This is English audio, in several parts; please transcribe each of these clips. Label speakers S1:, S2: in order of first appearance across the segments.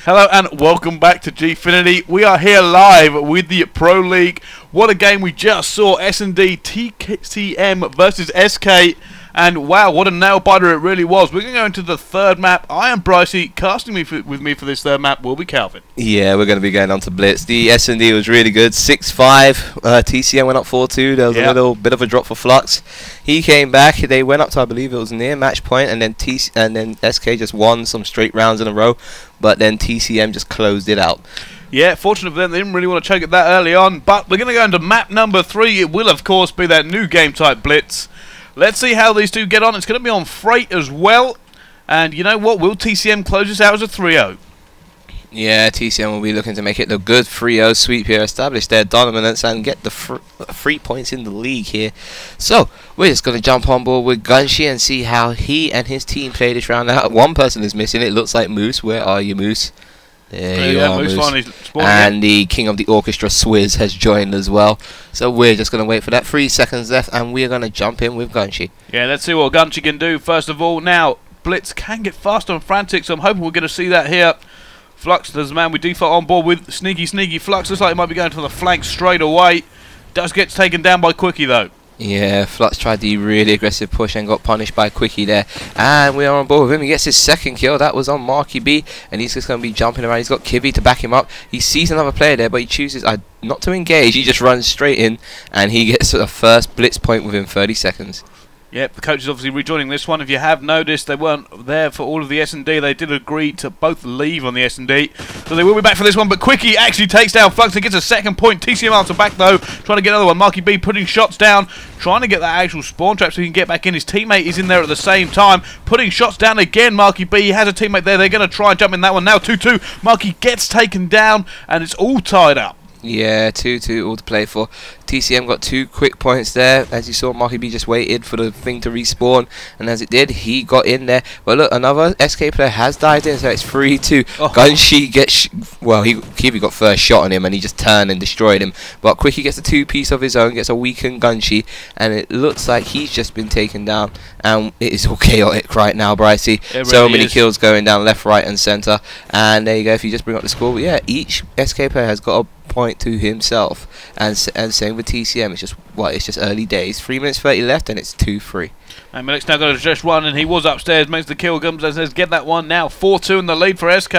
S1: Hello and welcome back to Gfinity. We are here live with the Pro League. What a game we just saw. S&D TCM versus SK. And wow, what a nail-biter it really was. We're going to go into the third map. I am Bricey. Casting with me for this third map will be Calvin.
S2: Yeah, we're going to be going on to Blitz. The S&D was really good. 6-5. TCM went up 4-2. There was a little bit of a drop for Flux. He came back. They went up to, I believe it was near match point, and then SK just won some straight rounds in a row. But then TCM just closed it out.
S1: Yeah, fortunate for them, they didn't really want to choke it that early on. But we're going to go into map number 3. It will, of course, be that new game type Blitz. Let's see how these two get on. It's going to be on Freight as well. And you know what? Will TCM close this out as a 3-0?
S2: Yeah, TCM will be looking to make it the good 3-0 sweep here, establish their dominance and get the 3 points in the league here. So, we're just going to jump on board with Gunshy and see how he and his team play this round out. One person is missing. It looks like Moose. Where are you, Moose? There you are, Moose. And the king of the orchestra, Swizz, has joined as well. So we're just going to wait for that. 3 seconds left, and we're going to jump in with Gunshy.
S1: Yeah, let's see what Gunshy can do. First of all, now, Blitz can get fast and frantic, so I'm hoping we're going to see that here. Flux, there's a man with default on board with sneaky Flux. Looks like he might be going to the flank straight away. Does get taken down by Qxicky, though.
S2: Yeah, Flux tried the really aggressive push and got punished by Qxicky there. And we are on board with him. He gets his second kill. That was on Marky B. And he's just going to be jumping around. He's got Kivii to back him up. He sees another player there, but he chooses not to engage. He just runs straight in. And he gets the first Blitz point within 30 seconds.
S1: Yep, the coach is obviously rejoining this one. If you have noticed, they weren't there for all of the S&D. They did agree to both leave on the S&D. So they will be back for this one. But Qxicky actually takes down Flux and gets a second point. TCM answer back, though, trying to get another one. Marky B putting shots down, trying to get that actual spawn trap so he can get back in. His teammate is in there at the same time, putting shots down again. Marky B, he has a teammate there. They're going to try and jump in that one. Now 2-2. Marky gets taken down, and it's all tied up.
S2: Yeah, 2-2 all to play for. TCM got 2 quick points there. As you saw, Marky B just waited for the thing to respawn, and as it did, he got in there. But look, another SK player has dived in, so it's 3-2. Gunshy gets Kivii got first shot on him, and he just turned and destroyed him. But Qxicky gets a 2-piece of his own, gets a weakened Gunshy, and it looks like he's just been taken down. And it is all chaotic right now, Bricey.
S1: Really
S2: so many kills going down left, right, and center. And there you go. If you just bring up the score, but yeah, each SK player has got a point to himself, and same with TCM. It's just early days. 3 minutes 30 left, and it's 2-3.
S1: Macmillix now got to just run, and he was upstairs, makes the kill, comes and says get that one now. 4-2 in the lead for SK.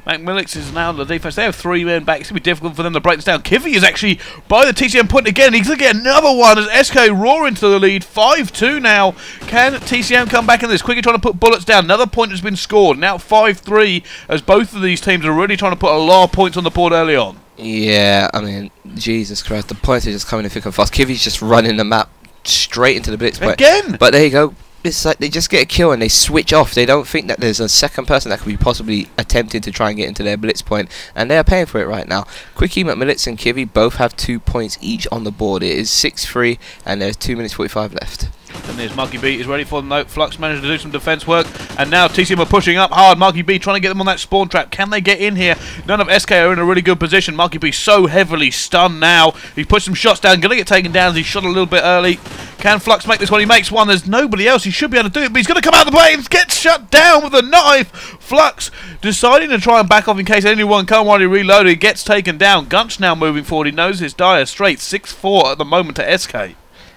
S1: Macmillix is now in the defense. They have 3 men back. It's going to be difficult for them to break this down. Kivii is actually by the TCM point again. He's going to get another one as SK roar into the lead. 5-2 now. Can TCM come back in this? Qxicky trying to put bullets down. Another point has been scored. Now 5-3 as both of these teams are really trying to put a lot of points on the board early on.
S2: Yeah, I mean, Jesus Christ, the points are just coming in thick and fast. Kivii's just running the map straight into the Blitz point.
S1: Again!
S2: But there you go. It's like they just get a kill and they switch off. They don't think that there's a second person that could be possibly attempting to try and get into their Blitz point, and they are paying for it right now. Qxicky, Macmillix and Kivii both have 2 points each on the board. It is 6-3 and there's 2 minutes 45 left.
S1: And there's Marky B is ready for them though. Flux managed to do some defense work, and now TCM are pushing up hard. Marky B trying to get them on that spawn trap. Can they get in here? None of SK are in a really good position. Marky B so heavily stunned now. He pushed some shots down, gonna get taken down as he shot a little bit early. Can Flux make this one? He makes one. There's nobody else. He should be able to do it, but he's gonna come out of the plane, gets shut down with a knife. Flux deciding to try and back off in case anyone come while he reloaded. He gets taken down. Gunch now moving forward. He knows his dire straight. 6-4 at the moment to SK.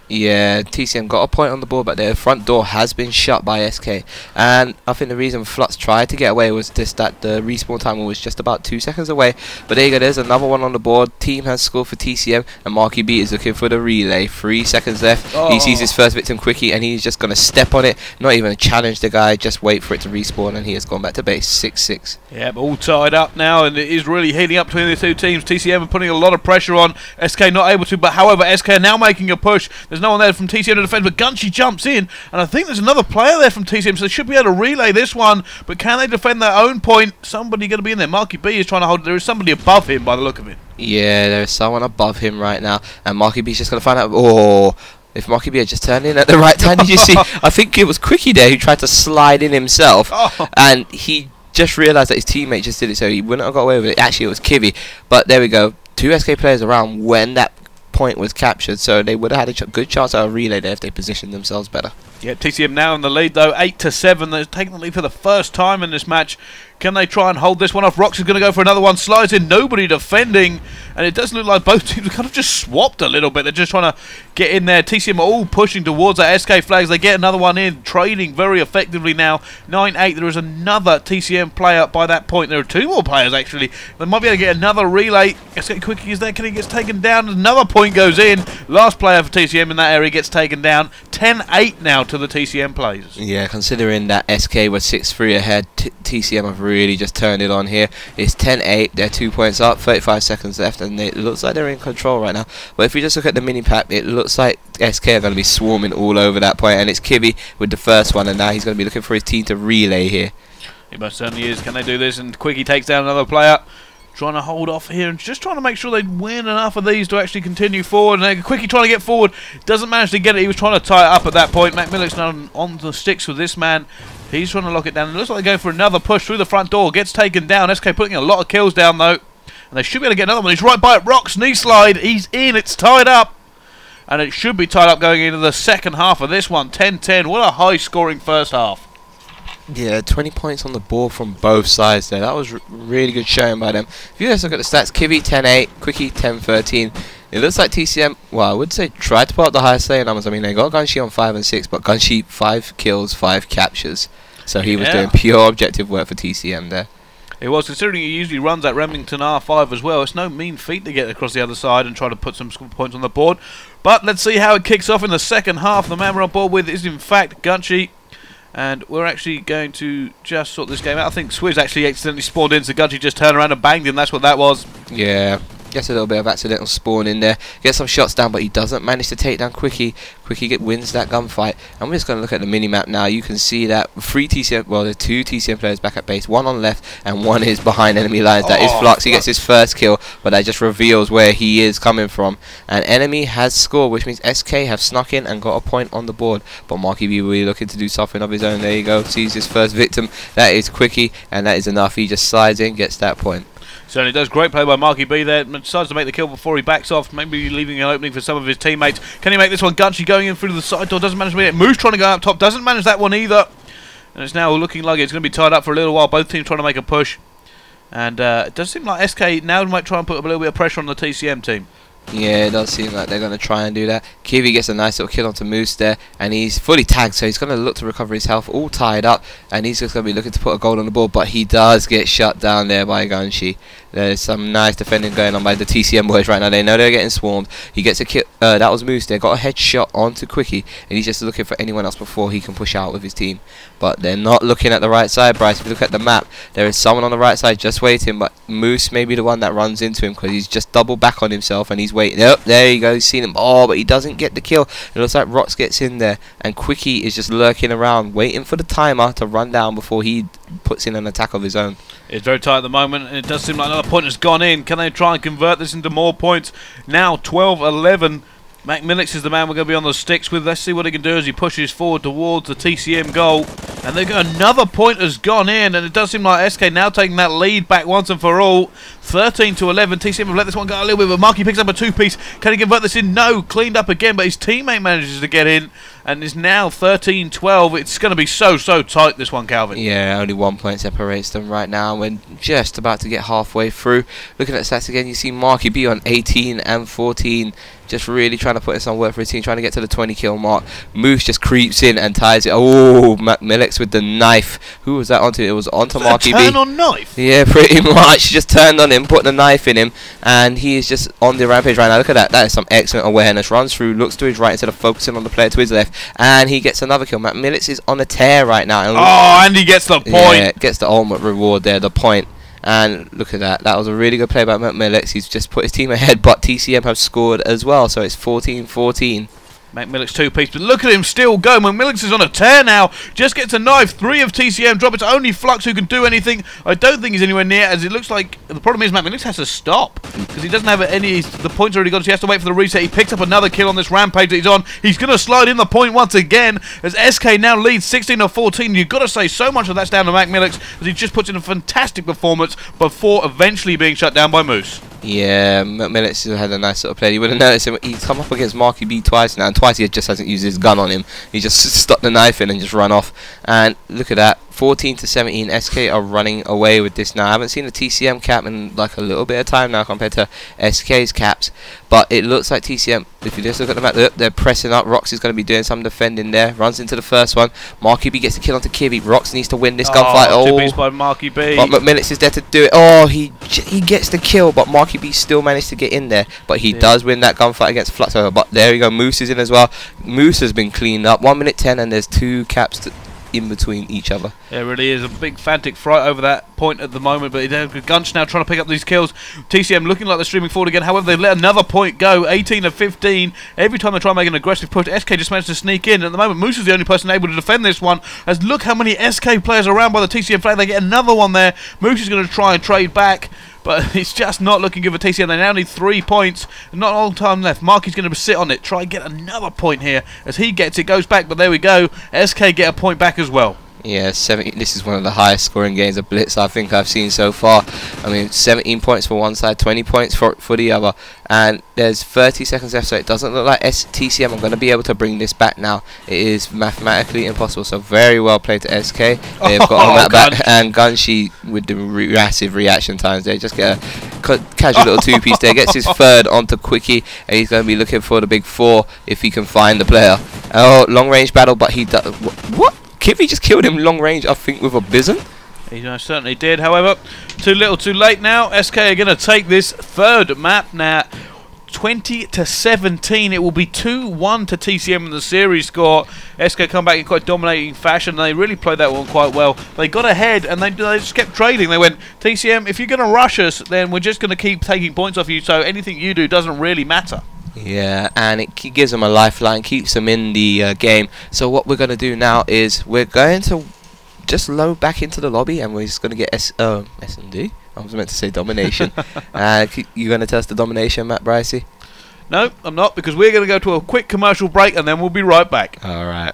S2: Yeah, TCM got a point on the board, but their front door has been shut by SK. And I think the reason Flux tried to get away was just that the respawn timer was just about 2 seconds away. But there you go, there's another one on the board. Team has scored for TCM, and Marky B is looking for the relay. 3 seconds left. He sees his first victim, Qxicky, and he's just going to step on it, not even challenge the guy, just wait for it to respawn, and he has gone back to base. 6-6.
S1: Yeah, but all tied up now, and it is really heating up between the two teams. TCM are putting a lot of pressure on. SK not able to, but however, SK are now making a push. There's no one there from TCM to defend, but Gunshy jumps in, and I think there's another player there from TCM, so they should be able to relay this one, but can they defend their own point? Somebody going to be in there. Marky B is trying to hold it. There is somebody above him by the look of it.
S2: Yeah, there is someone above him right now, and Marky B's just going to find out. Oh, if Marky B had just turned in at the right time. Did you see? I think it was Qxicky there who tried to slide in himself, and he just realised that his teammate just did it, so he wouldn't have got away with it. Actually, it was Kivii, but there we go. 2 SK players around when that point was captured, so they would have had a good chance at a relay there if they positioned themselves better.
S1: Yeah, TCM now in the lead though, 8-7. They're taking the lead for the first time in this match. Can they try and hold this one off? Rockzz is going to go for another one. Slides in, nobody defending. And it does look like both teams have kind of just swapped a little bit. They're just trying to get in there. TCM are all pushing towards that SK flags. They get another one in, trading very effectively now. 9-8. There is another TCM player by that point. There are two more players, actually. They might be able to get another relay. Qxicky is there. Can he get taken down? Another point goes in. Last player for TCM in that area gets taken down. 10-8 now to the TCM players.
S2: Yeah, considering that SK was 6-3 ahead, TCM have really just turned it on here. It's 10-8. They're 2 points up. 35 seconds left. And it looks like they're in control right now. But if we just look at the mini pack, it looks like SK are going to be swarming all over that point, and it's Kivii with the first one, and now he's going to be looking for his team to relay here.
S1: He most certainly is. Can they do this? And Qxicky takes down another player, trying to hold off here and just trying to make sure they win enough of these to actually continue forward. And Qxicky trying to get forward, doesn't manage to get it. He was trying to tie it up at that point. Macmillix now on the sticks with this man. He's trying to lock it down. It looks like they're going for another push through the front door. Gets taken down. SK putting a lot of kills down though. And they should be able to get another one. He's right by it. Rockzz knee slide. He's in. It's tied up. And it should be tied up going into the second half of this one. 10-10. What a high-scoring first half.
S2: Yeah, 20 points on the board from both sides there. That was really good showing by them. If you guys look at the stats, Kivii 10-8, Qxicky 10-13. It looks like TCM, well, I would say tried to put up the highest slayer numbers. I mean, they got Gunshy on 5 and 6, but Gunshy 5 kills, 5 captures. So he was doing pure objective work for TCM there.
S1: It was, considering he usually runs at Remington R5 as well. It's no mean feat to get across the other side and try to put some points on the board. But let's see how it kicks off in the second half. The man we're on board with is in fact Gunshy. And we're actually going to just sort this game out. I think Swizz actually accidentally spawned in, so Gunshy just turned around and banged him. That's what that was.
S2: Yeah. Gets a little bit of accidental spawn in there. Gets some shots down, but he doesn't manage to take down Qxicky. Qxicky wins that gunfight. And we're just going to look at the mini-map now. You can see that 3 TCM, well, there's 2 TCM players back at base. 1 on left, and 1 is behind enemy lines. That is Flux. He gets his first kill, but that just reveals where he is coming from. And enemy has scored, which means SK have snuck in and got a point on the board. But Marky will be looking to do something of his own. There you go. Sees his first victim. That is Qxicky, and that is enough. He just slides in, gets that point.
S1: Certainly does. Great play by Marky B there. Decides to make the kill before he backs off. Maybe leaving an opening for some of his teammates. Can he make this one? Gunshy going in through the side door. Doesn't manage to make it. Moose trying to go up top. Doesn't manage that one either. And it's now looking like it's going to be tied up for a little while. Both teams trying to make a push. And it does seem like SK now might try and put a little bit of pressure on the TCM team.
S2: Yeah, it does seem like they're going to try and do that. Kivii gets a nice little kill onto Moose there, and he's fully tagged, so he's going to look to recover his health, all tied up, and he's just going to be looking to put a goal on the board, but he does get shut down there by Gunshy. There's some nice defending going on by the TCM boys right now. They know they're getting swarmed. He gets a kill. That was Moose there. Got a headshot onto Qxicky, and he's just looking for anyone else before he can push out with his team. But they're not looking at the right side, Bryce. If you look at the map, there is someone on the right side just waiting, but Moose may be the one that runs into him because he's just double back on himself and he's waiting. Yep, there you go. He's seen him. Oh, but he doesn't get the kill. It looks like Rockzz gets in there, and Qxicky is just lurking around, waiting for the timer to run down before he puts in an attack of his own.
S1: It's very tight at the moment, and it does seem like another point has gone in. Can they try and convert this into more points? Now 12-11. Macmillix is the man we're going to be on the sticks with. Let's see what he can do as he pushes forward towards the TCM goal. And they've got another point has gone in, and it does seem like SK now taking that lead back once and for all. 13-11. TCM have let this one go a little bit, but Marky picks up a 2-piece. Can he convert this in? No. Cleaned up again, but his teammate manages to get in. And it's now 13-12. It's going to be so tight, this one, Calvin.
S2: Yeah, only 1 point separates them right now. We're just about to get halfway through. Looking at stats again, you see Marky B on 18 and 14. Just really trying to put in some work for his team, trying to get to the 20 kill mark. Moose just creeps in and ties it. Oh, Macmillix with the knife. Who was that onto? It was onto Marky B.
S1: Turn on knife?
S2: Yeah, pretty much. Just turned on him, put the knife in him, and he is just on the rampage right now. Look at that. That is some excellent awareness. Runs through, looks to his right instead of focusing on the player to his left, and he gets another kill. Macmillix is on a tear right now. And
S1: and he gets the point.
S2: Yeah, gets the ultimate reward there, the point. And look at that. That was a really good play by Macmillix. He's just put his team ahead, but TCM have scored as well, so it's 14-14.
S1: Macmillix 2-piece, but look at him still go. Macmillix is on a tear now. Just gets a knife. 3 of TCM drop. It's only Flux who can do anything. I don't think he's anywhere near, as it looks like the problem is Macmillix has to stop because he doesn't have any. The points already gone, so he has to wait for the reset. He picks up another kill on this rampage that he's on. He's going to slide in the point once again as SK now leads 16-14. You've got to say so much of that's down to Macmillix as he just puts in a fantastic performance before eventually being shut down by Moose.
S2: Yeah, Macmillix had a nice little play. You would have noticed him. He's come up against Marky B twice now, and twice he just hasn't used his gun on him. He just stuck the knife in and just run off. And look at that. 14 to 17. SK are running away with this now. I haven't seen a TCM cap in like a little bit of time now compared to SK's caps, but it looks like TCM, if you just look at the map, they're pressing up. Rockzz is going to be doing some defending there. Runs into the first one. Marky B gets the kill onto Kivii. Rockzz needs to win this gunfight.
S1: Oh, two by Marky B.
S2: But Macmillix is there to do it. Oh, he gets the kill, but Marky B still managed to get in there. But he does win that gunfight against Flux. But there we go. Moose is in as well. Moose has been cleaned up. 1 minute 10, and there's 2 caps in between each other.
S1: Yeah, it really is a big frantic fright over that point at the moment, but Gunshy now trying to pick up these kills. TCM looking like they're streaming forward again. However, they let another point go, 18 to 15. Every time they try and make an aggressive push, SK just managed to sneak in. At the moment, Moose is the only person able to defend this one, as look how many SK players are around by the TCM flag. They get another one there. Moose is going to try and trade back, but it's just not looking good for TCM. They now need 3 points. Not a long time left. Marky's going to sit on it, try and get another point here. As he gets it, goes back, but there we go. SK get a point back as well.
S2: Yeah, this is one of the highest scoring games of Blitz I think I've seen so far. I mean, 17 points for one side, 20 points for the other. And there's 30 seconds left, so it doesn't look like TCM are going to be able to bring this back now. It is mathematically impossible, so very well played to SK. They've got on that back, and Gunshy with the massive reaction times. They just get a casual little two-piece there. Gets his third onto Qxicky, and he's going to be looking for the big 4 if he can find the player. Oh, long-range battle, but he does... What? Kivii just killed him long range, I think, with a bison.
S1: He certainly did. However, too little, too late now. SK are going to take this third map now. 20 to 17. It will be 2-1 to TCM in the series score. SK come back in quite dominating fashion. They really played that one quite well. They got ahead and they just kept trading. They went, TCM, if you're going to rush us, then we're just going to keep taking points off you. So anything you do doesn't really matter.
S2: Yeah, and it gives them a lifeline, keeps them in the game. So what we're going to do now is we're going to just load back into the lobby, and we're just going to get S&D. I was meant to say domination. You going to tell us the domination, Matt Brycey?
S1: No, I'm not, because we're going to go to a quick commercial break, and then we'll be right back.
S2: All right.